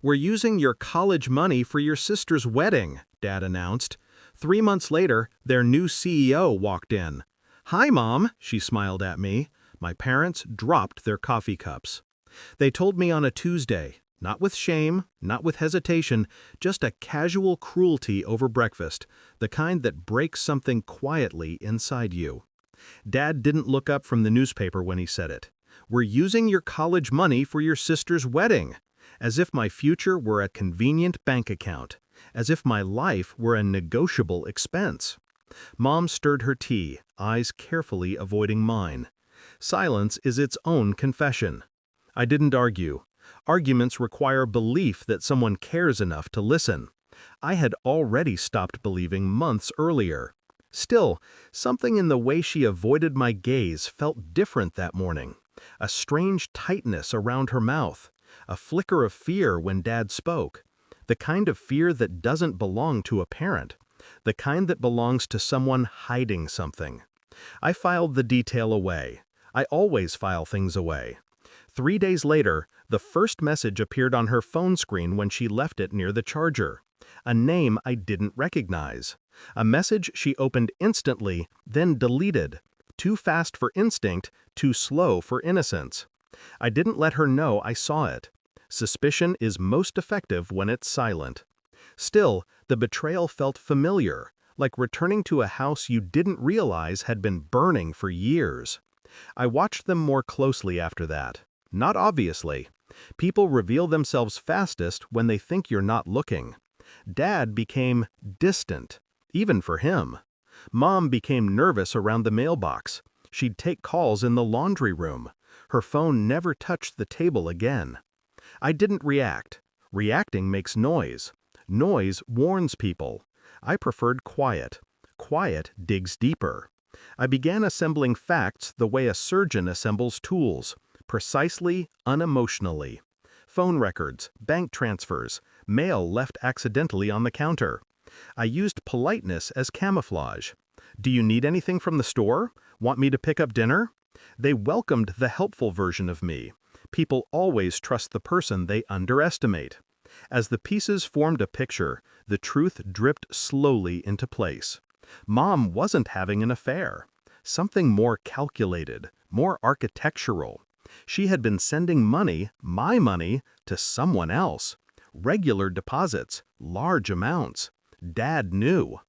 "We're using your college money for your sister's wedding," Dad announced. 3 months later, their new CEO walked in. "Hi, Mom," she smiled at me. My parents dropped their coffee cups. They told me on a Tuesday, not with shame, not with hesitation, just a casual cruelty over breakfast, the kind that breaks something quietly inside you. Dad didn't look up from the newspaper when he said it. "We're using your college money for your sister's wedding." As if my future were a convenient bank account. As if my life were a negotiable expense. Mom stirred her tea, eyes carefully avoiding mine. Silence is its own confession. I didn't argue. Arguments require belief that someone cares enough to listen. I had already stopped believing months earlier. Still, something in the way she avoided my gaze felt different that morning. A strange tightness around her mouth. A flicker of fear when Dad spoke. The kind of fear that doesn't belong to a parent. The kind that belongs to someone hiding something. I filed the detail away. I always file things away. 3 days later, the first message appeared on her phone screen when she left it near the charger. A name I didn't recognize. A message she opened instantly, then deleted. Too fast for instinct, too slow for innocence. I didn't let her know I saw it. Suspicion is most effective when it's silent. Still, the betrayal felt familiar, like returning to a house you didn't realize had been burning for years. I watched them more closely after that. Not obviously. People reveal themselves fastest when they think you're not looking. Dad became distant, even for him. Mom became nervous around the mailbox. She'd take calls in the laundry room. Her phone never touched the table again. I didn't react. Reacting makes noise. Noise warns people. I preferred quiet. Quiet digs deeper. I began assembling facts the way a surgeon assembles tools, precisely, unemotionally. Phone records, bank transfers, mail left accidentally on the counter. I used politeness as camouflage. "Do you need anything from the store? Want me to pick up dinner?" They welcomed the helpful version of me. People always trust the person they underestimate. As the pieces formed a picture, the truth dripped slowly into place. Mom wasn't having an affair. Something more calculated, more architectural. She had been sending money, my money, to someone else. Regular deposits, large amounts. Dad knew.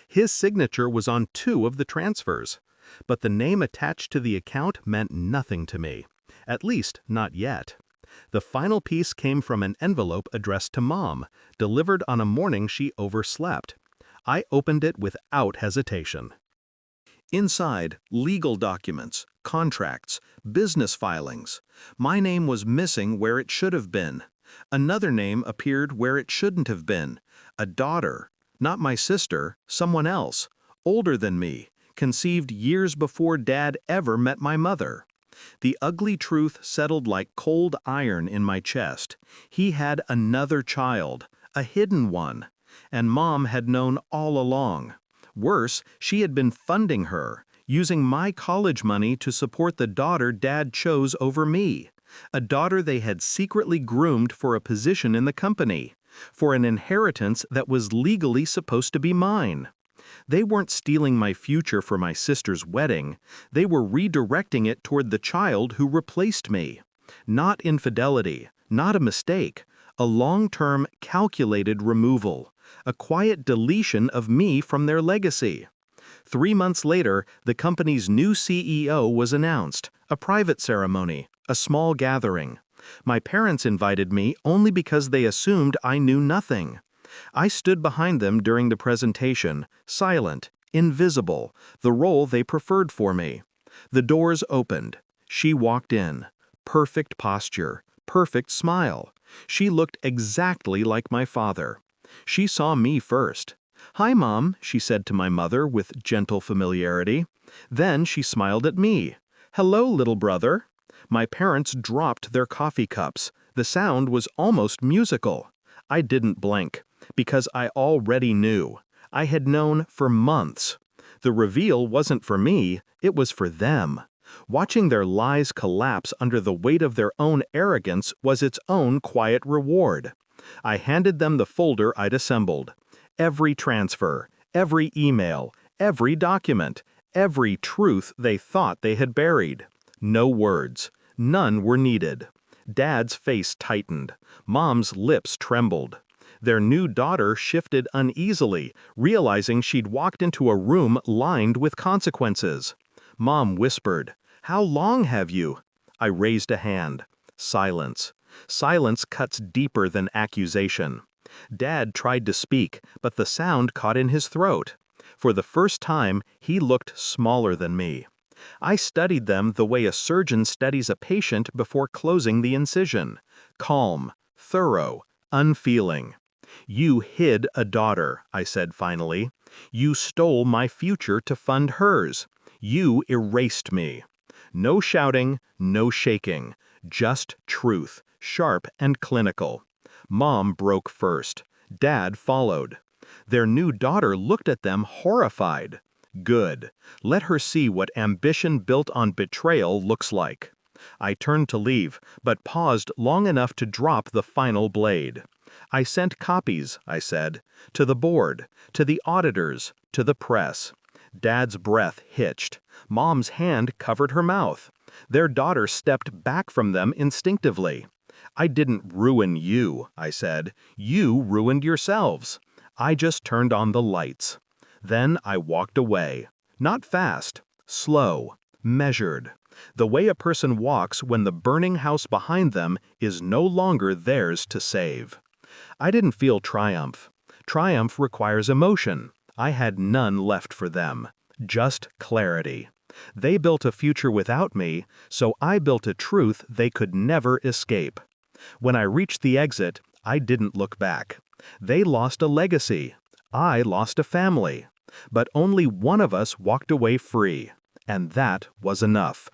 His signature was on 2 of the transfers. But the name attached to the account meant nothing to me. At least, not yet. The final piece came from an envelope addressed to Mom, delivered on a morning she overslept. I opened it without hesitation. Inside, legal documents, contracts, business filings. My name was missing where it should have been. Another name appeared where it shouldn't have been. A daughter. Not my sister, someone else. Older than me. Conceived years before Dad ever met my mother. The ugly truth settled like cold iron in my chest. He had another child, a hidden one. And Mom had known all along. Worse, she had been funding her, using my college money to support the daughter Dad chose over me. A daughter they had secretly groomed for a position in the company, for an inheritance that was legally supposed to be mine. They weren't stealing my future for my sister's wedding. They were redirecting it toward the child who replaced me. Not infidelity, not a mistake, a long-term, calculated removal, a quiet deletion of me from their legacy. 3 months later, the company's new CEO was announced, a private ceremony, a small gathering. My parents invited me only because they assumed I knew nothing. I stood behind them during the presentation, silent, invisible, the role they preferred for me. The doors opened. She walked in. Perfect posture, perfect smile. She looked exactly like my father. She saw me first. "Hi, Mom," she said to my mother with gentle familiarity. Then she smiled at me. "Hello, little brother." My parents dropped their coffee cups. The sound was almost musical. I didn't blink, because I already knew. I had known for months. The reveal wasn't for me, it was for them. Watching their lies collapse under the weight of their own arrogance was its own quiet reward. I handed them the folder I'd assembled. Every transfer, every email, every document, every truth they thought they had buried. No words. None were needed. Dad's face tightened. Mom's lips trembled. Their new daughter shifted uneasily, realizing she'd walked into a room lined with consequences. Mom whispered, "How long have you?" I raised a hand. Silence. Silence cuts deeper than accusation. Dad tried to speak, but the sound caught in his throat. For the first time, he looked smaller than me. I studied them the way a surgeon studies a patient before closing the incision. Calm, thorough, unfeeling. "You hid a daughter," I said finally. "You stole my future to fund hers. You erased me." No shouting, no shaking. Just truth, sharp and clinical. Mom broke first. Dad followed. Their new daughter looked at them horrified. Good. Let her see what ambition built on betrayal looks like. I turned to leave, but paused long enough to drop the final blade. "I sent copies," I said, "to the board, to the auditors, to the press." Dad's breath hitched. Mom's hand covered her mouth. Their daughter stepped back from them instinctively. "I didn't ruin you," I said. "You ruined yourselves." I just turned on the lights. Then I walked away. Not fast. Slow. Measured. The way a person walks when the burning house behind them is no longer theirs to save. I didn't feel triumph. Triumph requires emotion. I had none left for them. Just clarity. They built a future without me, so I built a truth they could never escape. When I reached the exit, I didn't look back. They lost a legacy. I lost a family. But only one of us walked away free. And that was enough.